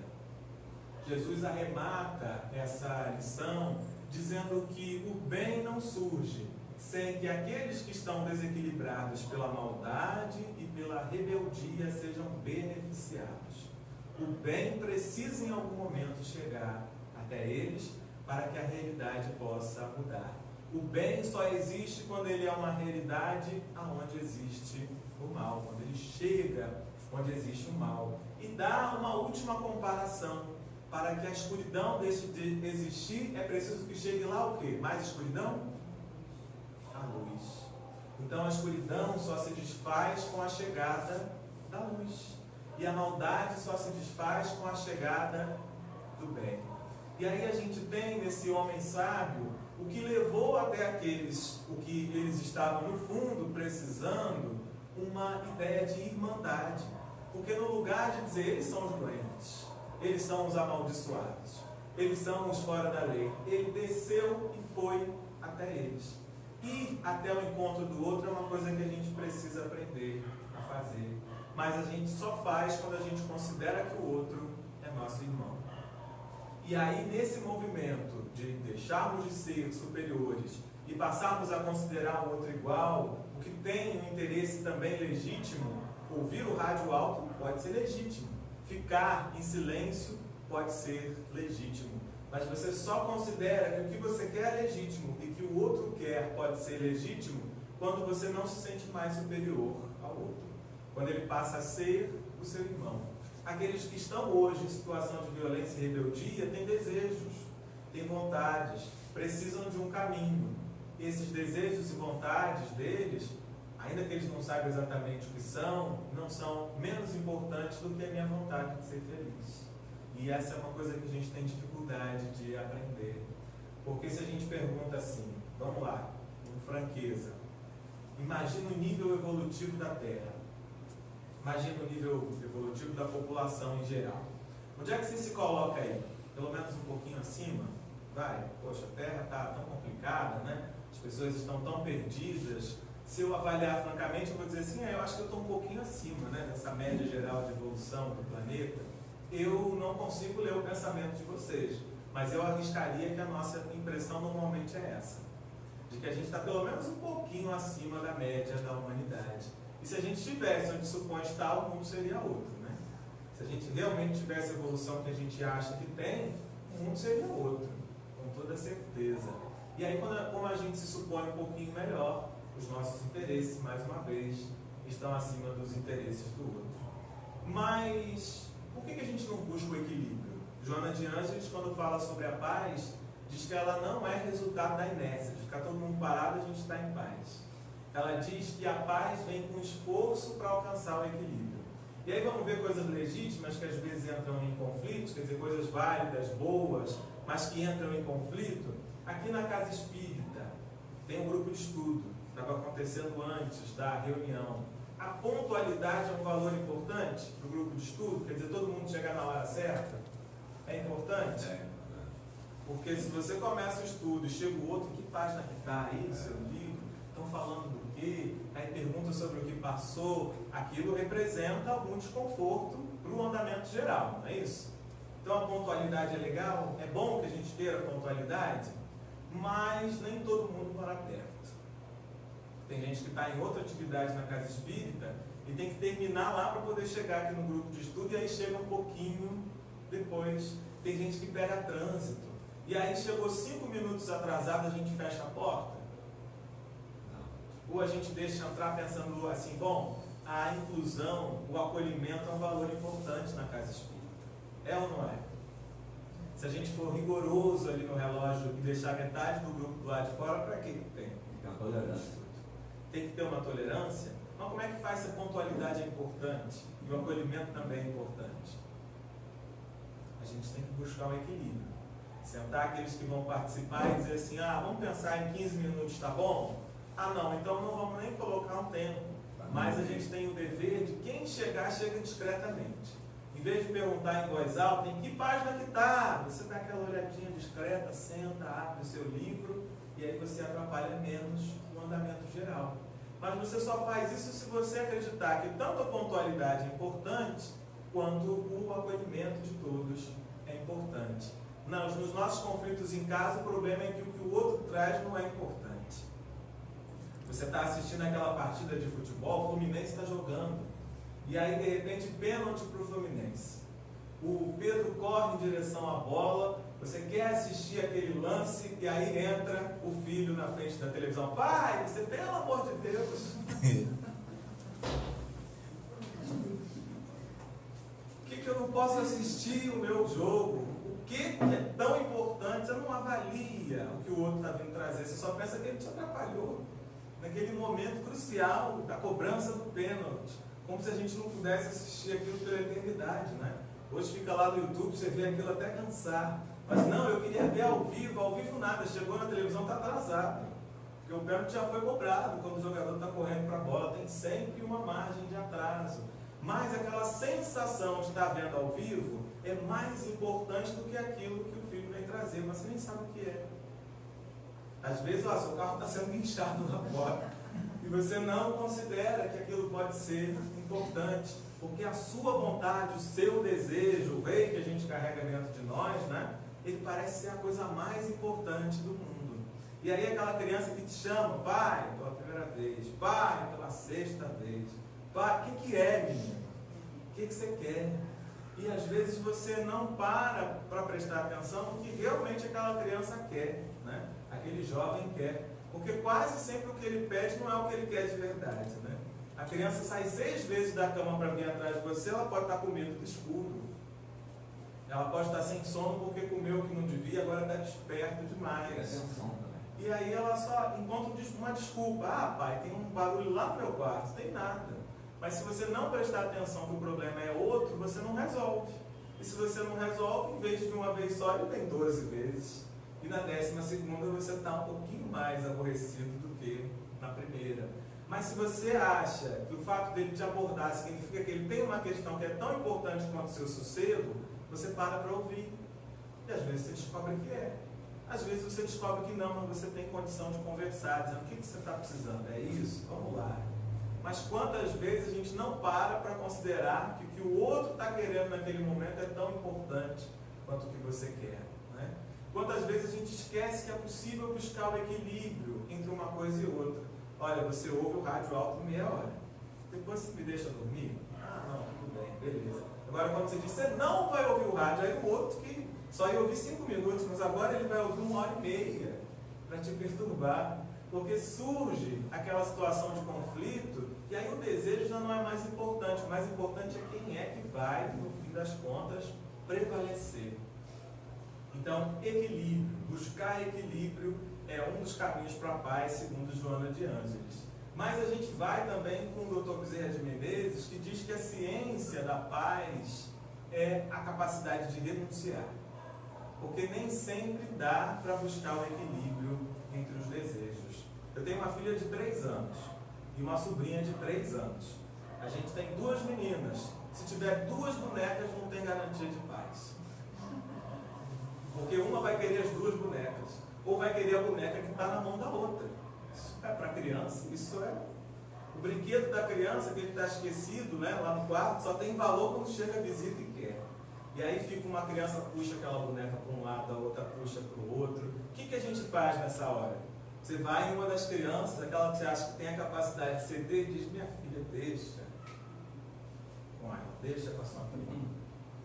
Jesus arremata essa lição dizendo que o bem não surge sem que aqueles que estão desequilibrados pela maldade e pela rebeldia sejam beneficiados. O bem precisa em algum momento chegar até eles para que a realidade possa mudar. O bem só existe quando ele é uma realidade onde existe o mal, quando ele chega onde existe o mal. E dá uma última comparação. Para que a escuridão deixe de existir, é preciso que chegue lá o quê? Mais escuridão? A luz. Então a escuridão só se desfaz com a chegada da luz. E a maldade só se desfaz com a chegada do bem. E aí a gente tem nesse homem sábio o que levou até aqueles, o que eles estavam no fundo precisando, uma ideia de irmandade. Porque no lugar de dizer eles são os doentes, eles são os amaldiçoados, eles são os fora da lei, ele desceu e foi até eles. Ir até o encontro do outro é uma coisa que a gente precisa aprender a fazer. Mas a gente só faz quando a gente considera que o outro é nosso irmão. E aí, nesse movimento de deixarmos de ser superiores e passarmos a considerar o outro igual, o que tem um interesse também legítimo, ouvir o rádio alto pode ser legítimo. Ficar em silêncio pode ser legítimo. Mas você só considera que o que você quer é legítimo e que o outro quer pode ser legítimo quando você não se sente mais superior ao outro. Quando ele passa a ser o seu irmão. Aqueles que estão hoje em situação de violência e rebeldia têm desejos, têm vontades, precisam de um caminho. E esses desejos e vontades deles, ainda que eles não saibam exatamente o que são, não são menos importantes do que a minha vontade de ser feliz. E essa é uma coisa que a gente tem dificuldade de aprender. Porque se a gente pergunta assim, vamos lá, com franqueza, imagina o nível evolutivo da Terra. Imagina o nível evolutivo da população em geral. Onde é que você se coloca aí? Pelo menos um pouquinho acima? Vai, poxa, a Terra está tão complicada, né? As pessoas estão tão perdidas. Se eu avaliar francamente, eu vou dizer assim, eu acho que eu estou um pouquinho acima, né, dessa média geral de evolução do planeta. Eu não consigo ler o pensamento de vocês, mas eu arriscaria que a nossa impressão normalmente é essa, de que a gente está pelo menos um pouquinho acima da média da humanidade. E se a gente tivesse onde supõe estar, o mundo seria outro, né? Se a gente realmente tivesse a evolução que a gente acha que tem, o mundo seria outro, com toda certeza. E aí, como a gente se supõe um pouquinho melhor, os nossos interesses, mais uma vez, estão acima dos interesses do outro. Mas por que a gente não busca o equilíbrio? Joana de Ângeles, quando fala sobre a paz, diz que ela não é resultado da inércia, de ficar todo mundo parado, a gente está em paz. Ela diz que a paz vem com esforço para alcançar o equilíbrio. E aí vamos ver coisas legítimas que às vezes entram em conflitos, quer dizer, coisas válidas, boas, mas que entram em conflito. Aqui na Casa Espírita tem um grupo de estudo, estava acontecendo antes da reunião. A pontualidade é um valor importante para o grupo de estudo, quer dizer, todo mundo chegar na hora certa. É importante? Porque se você começa o estudo e chega o outro, que página que está aí no seu livro? Estão falando do quê? Aí pergunta sobre o que passou. Aquilo representa algum desconforto para o andamento geral, não é isso? Então a pontualidade é legal, é bom que a gente tenha a pontualidade, mas nem todo mundo para perto. Tem gente que está em outra atividade na casa espírita e tem que terminar lá para poder chegar aqui no grupo de estudo, e aí chega um pouquinho depois. Tem gente que pega trânsito, e aí chegou 5 minutos atrasado, a gente fecha a porta? Ou a gente deixa entrar pensando assim, bom, a inclusão, o acolhimento é um valor importante na casa espírita. É ou não é? Se a gente for rigoroso ali no relógio e deixar metade do grupo do lado de fora, para que tem? Tem que ter uma tolerância. Mas como é que faz se a pontualidade é importante e o acolhimento também é importante? A gente tem que buscar um equilíbrio. Sentar aqueles que vão participar e dizer assim, vamos pensar em 15 minutos, tá bom? Não, então não vamos nem colocar um tempo. Mas a gente tem o dever de quem chegar, chega discretamente. Em vez de perguntar em voz alta, em que página que está? Você dá aquela olhadinha discreta, senta, abre o seu livro, e aí você atrapalha menos o andamento geral. Mas você só faz isso se você acreditar que tanto a pontualidade é importante, quanto o acolhimento de todos é importante. Nos nossos conflitos em casa, o problema é que o que o outro traz não é importante. Você está assistindo aquela partida de futebol, o Fluminense está jogando, e aí de repente pênalti para o Fluminense. O Pedro corre em direção à bola, você quer assistir aquele lance, e aí entra o filho na frente da televisão. Pai, você, pelo amor de Deus! Por que eu não posso assistir o meu jogo? O que é tão importante? Você não avalia o que o outro está vindo trazer, você só pensa que ele te atrapalhou naquele momento crucial da cobrança do pênalti, como se a gente não pudesse assistir aquilo pela eternidade, né? Hoje fica lá no YouTube, você vê aquilo até cansar, mas não, eu queria ver ao vivo nada, chegou na televisão, está atrasado, porque o pênalti já foi cobrado, quando o jogador está correndo para a bola, tem sempre uma margem de atraso, mas aquela sensação de estar vendo ao vivo é mais importante do que aquilo que o filho vem trazer, mas você nem sabe o que é. Às vezes, seu carro está sendo guinchado lá fora e você não considera que aquilo pode ser importante, porque a sua vontade, o seu desejo, o rei que a gente carrega dentro de nós, né, ele parece ser a coisa mais importante do mundo. E aí aquela criança que te chama, pai, pela primeira vez, pai, pela sexta vez, pai, o que é, menino? O que você quer? E às vezes você não para prestar atenção no que realmente aquela criança quer, né? Aquele jovem quer, porque quase sempre o que ele pede não é o que ele quer de verdade, né? A criança sai 6 vezes da cama para vir atrás de você, ela pode estar com medo do escuro, ela pode estar sem sono porque comeu o que não devia, agora está desperto demais, e aí ela só encontra uma desculpa, pai, tem um barulho lá no meu quarto, não tem nada. Mas se você não prestar atenção que o problema é outro, você não resolve, e se você não resolve, em vez de uma vez só, ele vem 12 vezes. E na 12ª você está um pouquinho mais aborrecido do que na primeira. Mas se você acha que o fato dele te abordar significa que ele tem uma questão que é tão importante quanto o seu sossego, você para ouvir. E às vezes você descobre que é. Às vezes você descobre que não, mas você tem condição de conversar, dizendo o que você está precisando, é isso? Vamos lá. Mas quantas vezes a gente não para considerar que o que o outro está querendo naquele momento é tão importante quanto o que você quer, né? Quantas vezes a gente esquece que é possível buscar o equilíbrio entre uma coisa e outra. Olha, você ouve o rádio alto meia hora, depois você me deixa dormir? Não, tudo bem, beleza. Agora quando você diz, você não vai ouvir o rádio, aí o outro que só ia ouvir 5 minutos, mas agora ele vai ouvir 1h30 para te perturbar, porque surge aquela situação de conflito, e aí o desejo já não é mais importante, o mais importante é quem é que vai, no fim das contas, prevalecer. Então, equilíbrio, buscar equilíbrio é um dos caminhos para a paz, segundo Joana de Ângeles. Mas a gente vai também com o Dr. Bezerra de Menezes, que diz que a ciência da paz é a capacidade de renunciar. Porque nem sempre dá para buscar o equilíbrio entre os desejos. Eu tenho uma filha de 3 anos e uma sobrinha de 3 anos. A gente tem 2 meninas. Se tiver 2 bonecas, não tem garantia de paz. Porque uma vai querer as duas bonecas, ou vai querer a boneca que está na mão da outra. Isso é para criança, isso é. O brinquedo da criança, que ele está esquecido, né, lá no quarto, só tem valor quando chega a visita e quer. E aí fica uma criança, puxa aquela boneca para um lado, a outra puxa para o outro. O que a gente faz nessa hora? Você vai em uma das crianças, aquela que você acha que tem a capacidade de ceder, e diz: minha filha, deixa. Com ela, deixa com a sua prima.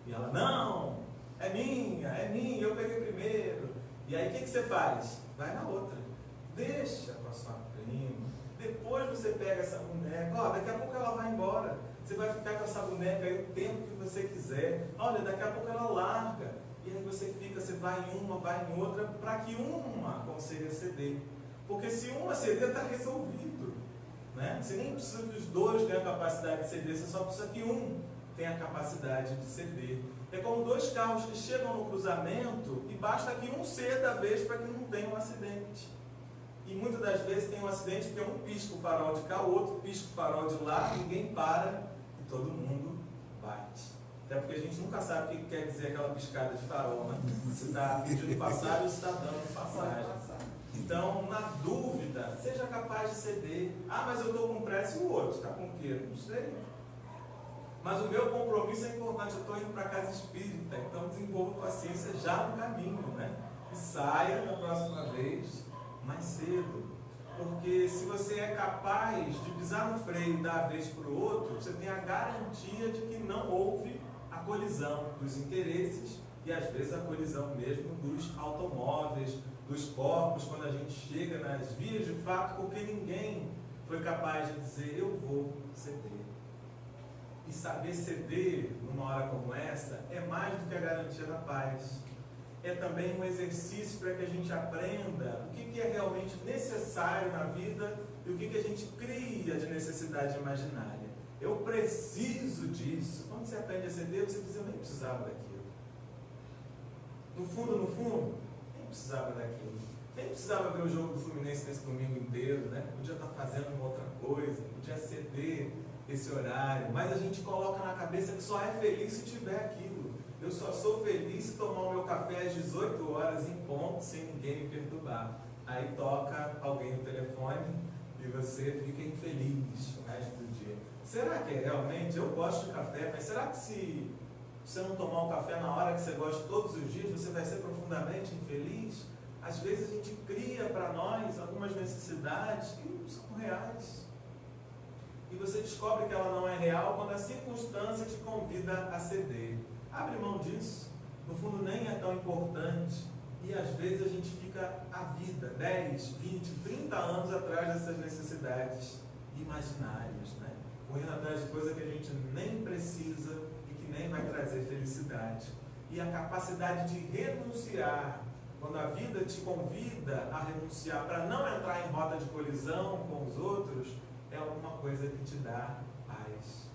E ela: não, é minha, eu peguei primeiro. E aí o que você faz? Vai na outra. Deixa com a sua prima. Depois você pega essa boneca. Ó, daqui a pouco ela vai embora. Você vai ficar com essa boneca aí o tempo que você quiser. Olha, daqui a pouco ela larga. E aí você fica, você vai em uma, vai em outra, para que uma consiga ceder. Porque se uma ceder, está resolvido. Né? Você nem precisa que os dois tenham a capacidade de ceder, você só precisa que um tenha a capacidade de ceder. É como dois carros que chegam no cruzamento e basta que um ceda a vez para que não tenha um acidente. E muitas das vezes tem um acidente porque um pisca o farol de cá, o outro pisca o farol de lá, ninguém para e todo mundo bate. Até porque a gente nunca sabe o que quer dizer aquela piscada de farol, né? Se está pedindo passagem ou se está dando passagem. Então, na dúvida, seja capaz de ceder. Ah, mas eu estou com pressa e o outro está com o quê? Não sei. Mas o meu compromisso é importante, eu estou indo para a casa espírita, então desenvolva paciência já no caminho, né? E saia na próxima vez mais cedo. Porque se você é capaz de pisar no freio e dar a vez para o outro, você tem a garantia de que não houve a colisão dos interesses e às vezes a colisão mesmo dos automóveis, dos corpos, quando a gente chega nas vias de fato, porque ninguém foi capaz de dizer: eu vou ceder. E saber ceder numa hora como essa é mais do que a garantia da paz. É também um exercício para que a gente aprenda o que é realmente necessário na vida e o que a gente cria de necessidade imaginária. Eu preciso disso. Quando você aprende a ceder, você diz: eu nem precisava daquilo. No fundo, nem precisava daquilo. Nem precisava ver o jogo do Fluminense nesse domingo inteiro, né? Podia estar fazendo uma outra coisa, podia ceder esse horário, mas a gente coloca na cabeça que só é feliz se tiver aquilo. Eu só sou feliz se tomar o meu café às 18 horas em ponto, sem ninguém me perturbar. Aí toca alguém no telefone e você fica infeliz o resto do dia. Será que é realmente? Eu gosto de café, mas será que se você não tomar um café na hora que você gosta todos os dias, você vai ser profundamente infeliz? Às vezes a gente cria para nós algumas necessidades que não são reais. E você descobre que ela não é real quando a circunstância te convida a ceder. Abre mão disso. No fundo nem é tão importante. E às vezes a gente fica a vida, 10, 20, 30 anos atrás dessas necessidades imaginárias, né? Correndo atrás de coisa que a gente nem precisa e que nem vai trazer felicidade. E a capacidade de renunciar, quando a vida te convida a renunciar para não entrar em rota de colisão com os outros, é alguma coisa que te dá paz.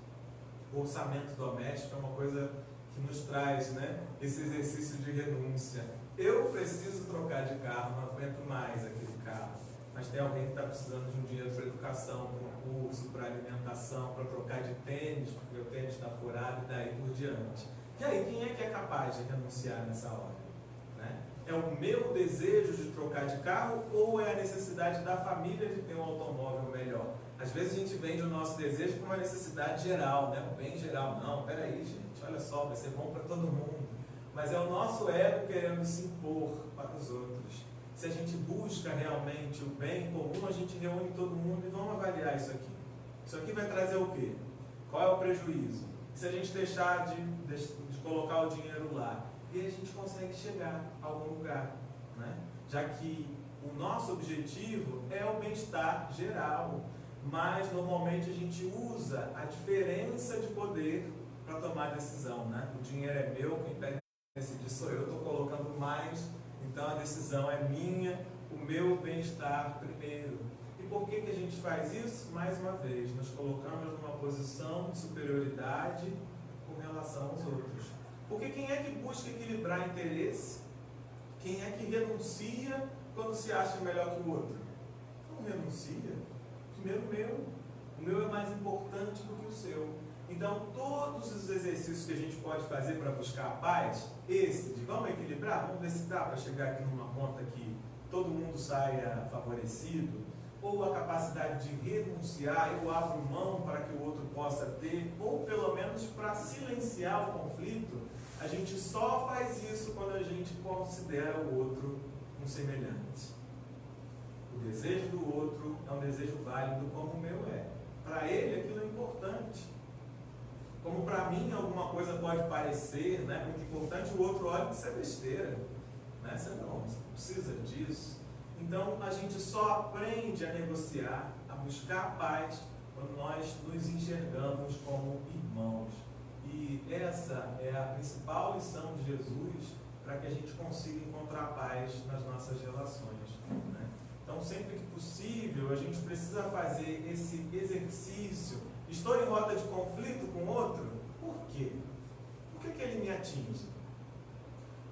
O orçamento doméstico é uma coisa que nos traz, né, esse exercício de renúncia. Eu preciso trocar de carro, não aguento mais aquele carro. Mas tem alguém que está precisando de um dinheiro para educação, para um curso, para alimentação, para trocar de tênis, porque o tênis está furado e daí por diante. E aí, quem é que é capaz de renunciar nessa hora? Né? É o meu desejo de trocar de carro ou é a necessidade da família de ter um automóvel melhor? Às vezes a gente vende o nosso desejo com uma necessidade geral, né? O bem geral. Não, peraí, gente, olha só, vai ser bom para todo mundo. Mas é o nosso ego querendo se impor para os outros. Se a gente busca realmente o bem comum, a gente reúne todo mundo e vamos avaliar isso aqui. Isso aqui vai trazer o quê? Qual é o prejuízo? Se a gente deixar de colocar o dinheiro lá, e a gente consegue chegar a algum lugar, né? Já que o nosso objetivo é o bem-estar geral, mas normalmente a gente usa a diferença de poder para tomar decisão, né? O dinheiro é meu, quem pede decidir sou eu, estou colocando mais, então a decisão é minha, o meu bem-estar primeiro. E por que a gente faz isso? Mais uma vez, nos colocamos numa posição de superioridade com relação aos outros. Porque quem é que busca equilibrar interesse? Quem é que renuncia quando se acha melhor que o outro? Não renuncia. Primeiro o meu é mais importante do que o seu. Então, todos os exercícios que a gente pode fazer para buscar a paz, esse de vamos equilibrar, vamos ver se dá para chegar aqui numa conta que todo mundo saia favorecido, ou a capacidade de renunciar, eu abro mão para que o outro possa ter, ou pelo menos para silenciar o conflito, a gente só faz isso quando a gente considera o outro um semelhante. O desejo do outro é um desejo válido como o meu é. Para ele aquilo é importante. Como para mim alguma coisa pode parecer, né, muito importante, o outro olha que isso é besteira. Né? Você não precisa disso. Então a gente só aprende a negociar, a buscar a paz, quando nós nos enxergamos como irmãos. E essa é a principal lição de Jesus para que a gente consiga encontrar paz nas nossas relações. Né? Então, sempre que possível, a gente precisa fazer esse exercício. Estou em rota de conflito com outro? Por quê? Por que ele me atinge?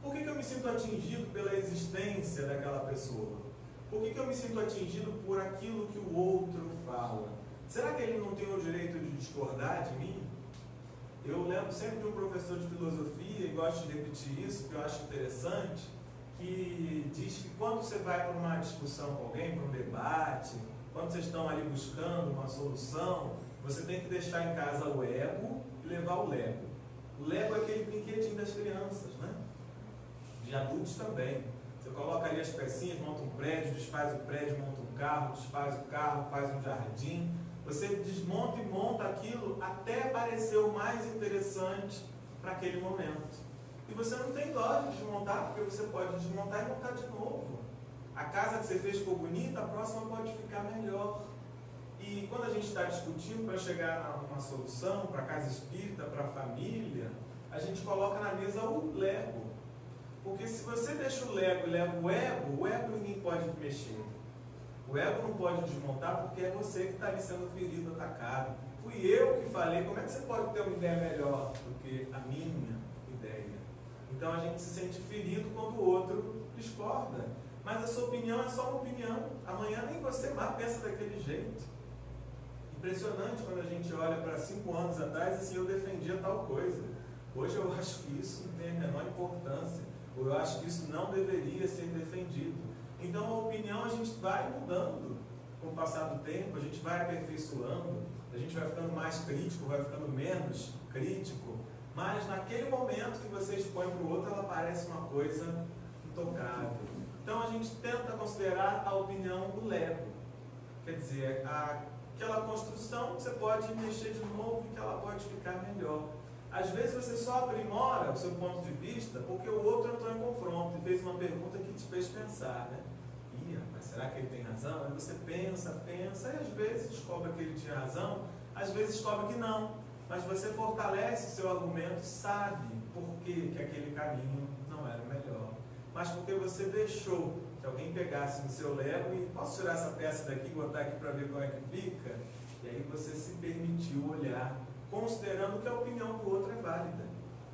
Por que eu me sinto atingido pela existência daquela pessoa? Por que eu me sinto atingido por aquilo que o outro fala? Será que ele não tem o direito de discordar de mim? Eu lembro sempre de um professor de filosofia, e gosto de repetir isso, porque eu acho interessante, que diz que quando você vai para uma discussão com alguém, para um debate, quando vocês estão ali buscando uma solução, você tem que deixar em casa o ego e levar o Lego. O Lego é aquele brinquedinho das crianças, né? De adultos também. Você coloca ali as pecinhas, monta um prédio, desfaz o prédio, monta um carro, desfaz o carro, faz um jardim. Você desmonta e monta aquilo até parecer o mais interessante para aquele momento. E você não tem dó de desmontar, porque você pode desmontar e montar de novo. A casa que você fez ficou bonita, a próxima pode ficar melhor. E quando a gente está discutindo para chegar numa solução, para a casa espírita, para a família, a gente coloca na mesa o Lego. Porque se você deixa o Lego e leva o ego ninguém pode mexer. O ego não pode desmontar porque é você que está ali sendo ferido, atacado. Fui eu que falei, como é que você pode ter uma ideia melhor do que a minha ideia? Então a gente se sente ferido quando o outro discorda. Mas a sua opinião é só uma opinião. Amanhã nem você mais pensa daquele jeito. Impressionante quando a gente olha para 5 anos atrás e assim, eu defendia tal coisa. Hoje eu acho que isso não tem a menor importância. Ou eu acho que isso não deveria ser defendido. Então a opinião a gente vai mudando com o passar do tempo, a gente vai aperfeiçoando, a gente vai ficando mais crítico, vai ficando menos crítico, mas naquele momento que você expõe para o outro, ela parece uma coisa intocável. Então a gente tenta considerar a opinião do Lego. Quer dizer, aquela construção você pode mexer de novo e que ela pode ficar melhor. Às vezes você só aprimora o seu ponto de vista porque o outro entrou em confronto e fez uma pergunta que te fez pensar, né? Mas será que ele tem razão? Aí você pensa, e às vezes descobre que ele tinha razão, às vezes descobre que não. Mas você fortalece o seu argumento e sabe por que aquele caminho não era o melhor. Mas porque você deixou que alguém pegasse no seu Lego e posso tirar essa peça daqui e botar aqui para ver como é que fica? E aí você se permitiu olhar, considerando que a opinião do outro é válida,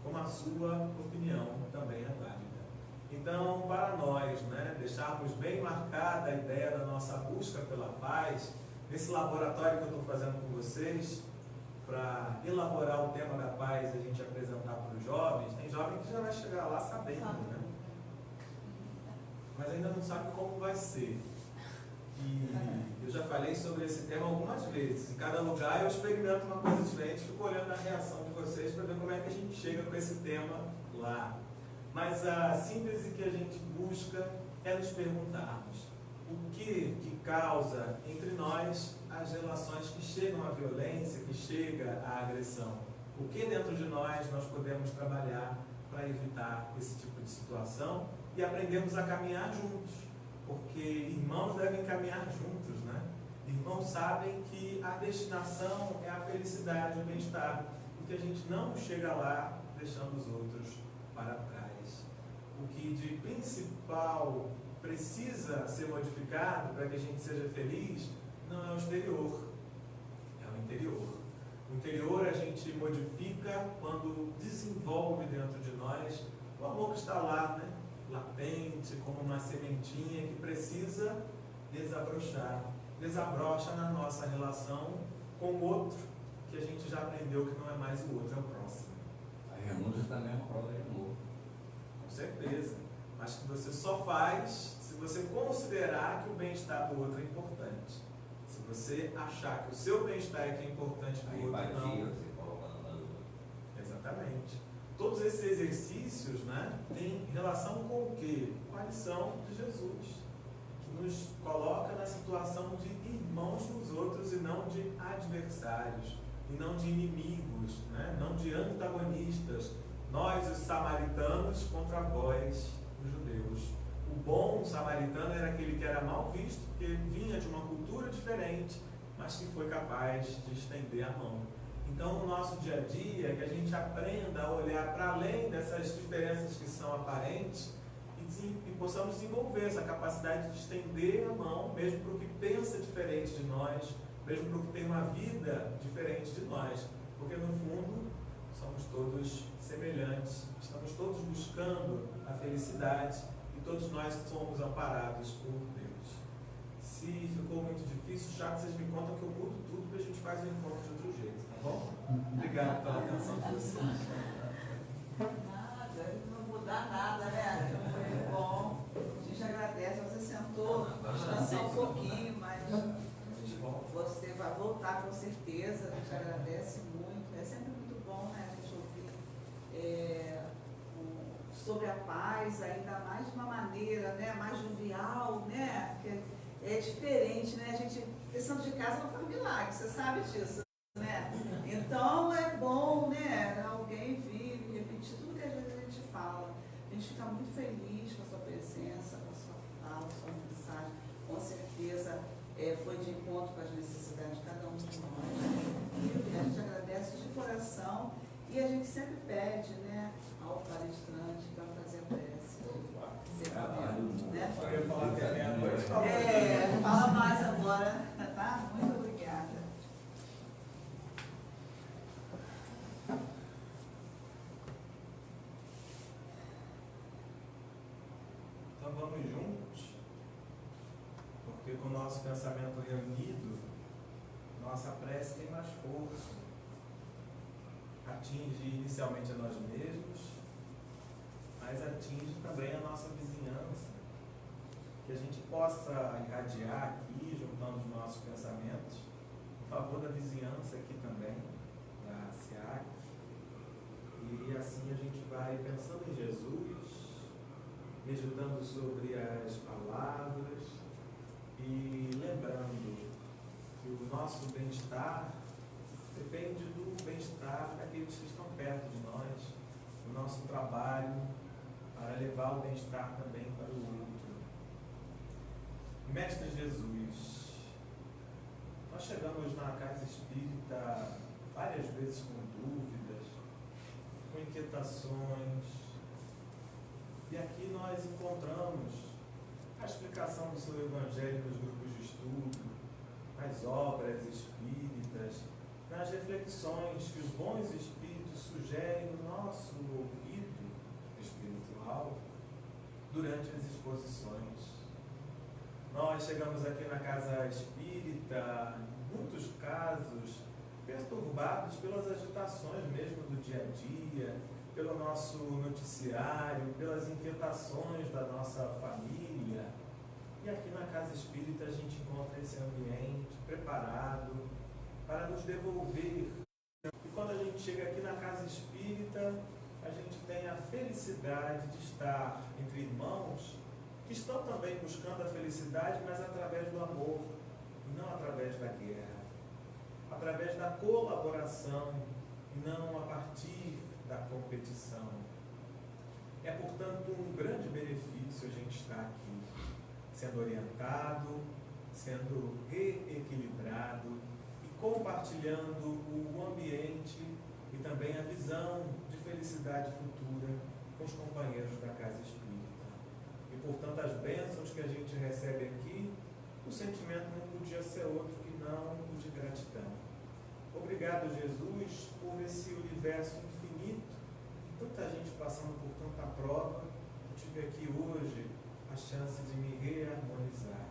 como a sua opinião também é válida. Então, para nós, né, deixarmos bem marcada a ideia da nossa busca pela paz, nesse laboratório que eu estou fazendo com vocês, para elaborar o tema da paz e a gente apresentar para os jovens, tem jovem que já vai chegar lá sabendo, né? Mas ainda não sabe como vai ser. E eu já falei sobre esse tema algumas vezes. Em cada lugar eu experimento uma coisa diferente, fico olhando a reação de vocês para ver como é que a gente chega com esse tema lá. Mas a síntese que a gente busca é nos perguntarmos o que causa entre nós as relações que chegam à violência, que chega à agressão. O que dentro de nós podemos trabalhar para evitar esse tipo de situação e aprendermos a caminhar juntos. Porque irmãos devem caminhar juntos, né? Irmãos sabem que a destinação é a felicidade, o bem-estar. E que a gente não chega lá deixando os outros para trás. O que de principal precisa ser modificado para que a gente seja feliz não é o exterior, é o interior. O interior a gente modifica quando desenvolve dentro de nós o amor que está lá, né? Latente, como uma sementinha que precisa desabrochar. Desabrocha na nossa relação com o outro, que a gente já aprendeu que não é mais o outro, é o próximo. A renúncia também é uma prova de amor. Com certeza. Mas que você só faz se você considerar que o bem-estar do outro é importante. Se você achar que o seu bem-estar é que é importante do outro, empatia, não. você coloca no lado do outro. Exatamente. Todos esses exercícios, né, têm relação com o quê? Com a lição de Jesus, que nos coloca na situação de irmãos dos outros e não de adversários, e não de inimigos, né, não de antagonistas. Nós, os samaritanos, contra vós, os judeus. O bom samaritano era aquele que era mal visto, porque vinha de uma cultura diferente, mas que foi capaz de estender a mão. Então, no nosso dia a dia, que a gente aprenda a olhar para além dessas diferenças que são aparentes e possamos desenvolver essa capacidade de estender a mão, mesmo para o que pensa diferente de nós, mesmo para o que tem uma vida diferente de nós, porque no fundo somos todos semelhantes, estamos todos buscando a felicidade e todos nós somos amparados por Deus. Se ficou muito difícil, já que vocês me contam que eu mudo tudo, que a gente faz o encontro de outro jeito, tá bom? Obrigado pela atenção de vocês. Nada, não vou mudar nada, né? Foi bom. A gente agradece, você sentou, descansar um pouquinho, mas você vai voltar com certeza, a gente agradece muito. É sempre muito bom, né, a gente ouvir sobre a paz, ainda mais de uma maneira, né, mais jovial, né? Porque é diferente, né? A gente, questão de casa não faz milagre, você sabe disso, né? Então é bom, né? Alguém vir e repetir tudo que às vezes a gente fala. A gente fica muito feliz com a sua presença, com a sua fala, sua mensagem. Com certeza foi de encontro com as necessidades de cada um de nós. E a gente agradece de coração e a gente sempre pede, né, ao palestrante para fazer a prece. Né? Eu ia falar até meia-noite. Fala mais agora, tá? Muito obrigada. Então vamos juntos, porque com o nosso pensamento reunido, nossa prece tem mais força. Atinge inicialmente a nós mesmos, mas atinge também a nossa vizinhança. Que a gente possa irradiar aqui, juntando os nossos pensamentos, em favor da vizinhança aqui também, da SEAC. E assim a gente vai pensando em Jesus, meditando sobre as palavras e lembrando que o nosso bem-estar depende do bem-estar daqueles que estão perto de nós, do nosso trabalho, para levar o bem-estar também para o outro. Mestre Jesus, nós chegamos na casa espírita várias vezes com dúvidas, com inquietações, e aqui nós encontramos a explicação do seu Evangelho nos grupos de estudo, nas obras espíritas, nas reflexões que os bons espíritos sugerem no nosso ouvido espiritual durante as exposições. Nós chegamos aqui na casa espírita, em muitos casos, perturbados pelas agitações mesmo do dia a dia, pelo nosso noticiário, pelas inquietações da nossa família. E aqui na casa espírita a gente encontra esse ambiente preparado para nos devolver. E quando a gente chega aqui na casa espírita, a gente tem a felicidade de estar entre irmãos que estão também buscando a felicidade, mas através do amor, e não através da guerra. Através da colaboração, e não a partir da competição. É, portanto, um grande benefício a gente estar aqui, sendo orientado, sendo reequilibrado e compartilhando o ambiente e também a visão de felicidade futura com os companheiros da casa espírita. E, portanto, as bênçãos que a gente recebe aqui, o sentimento não podia ser outro que não o de gratidão. Obrigado, Jesus, por esse universo infinito, tanta gente passando por tanta prova. Eu tive aqui hoje a chance de me reharmonizar.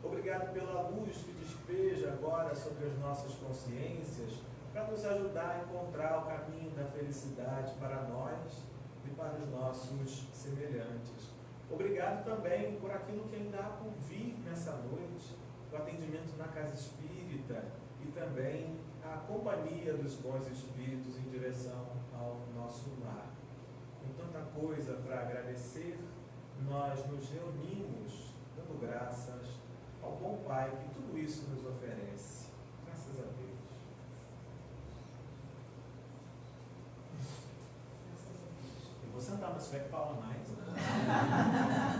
Obrigado pela luz que despeja agora sobre as nossas consciências, para nos ajudar a encontrar o caminho da felicidade para nós e para os nossos semelhantes. Obrigado também por aquilo que ainda há por vir nessa noite, o atendimento na casa espírita e também a companhia dos bons espíritos em direção ao nosso lar. Com tanta coisa para agradecer, nós nos reunimos dando graças ao bom Pai que tudo isso nos oferece. Graças a Deus. Eu vou sentar, mas se tiver que falar mais, né?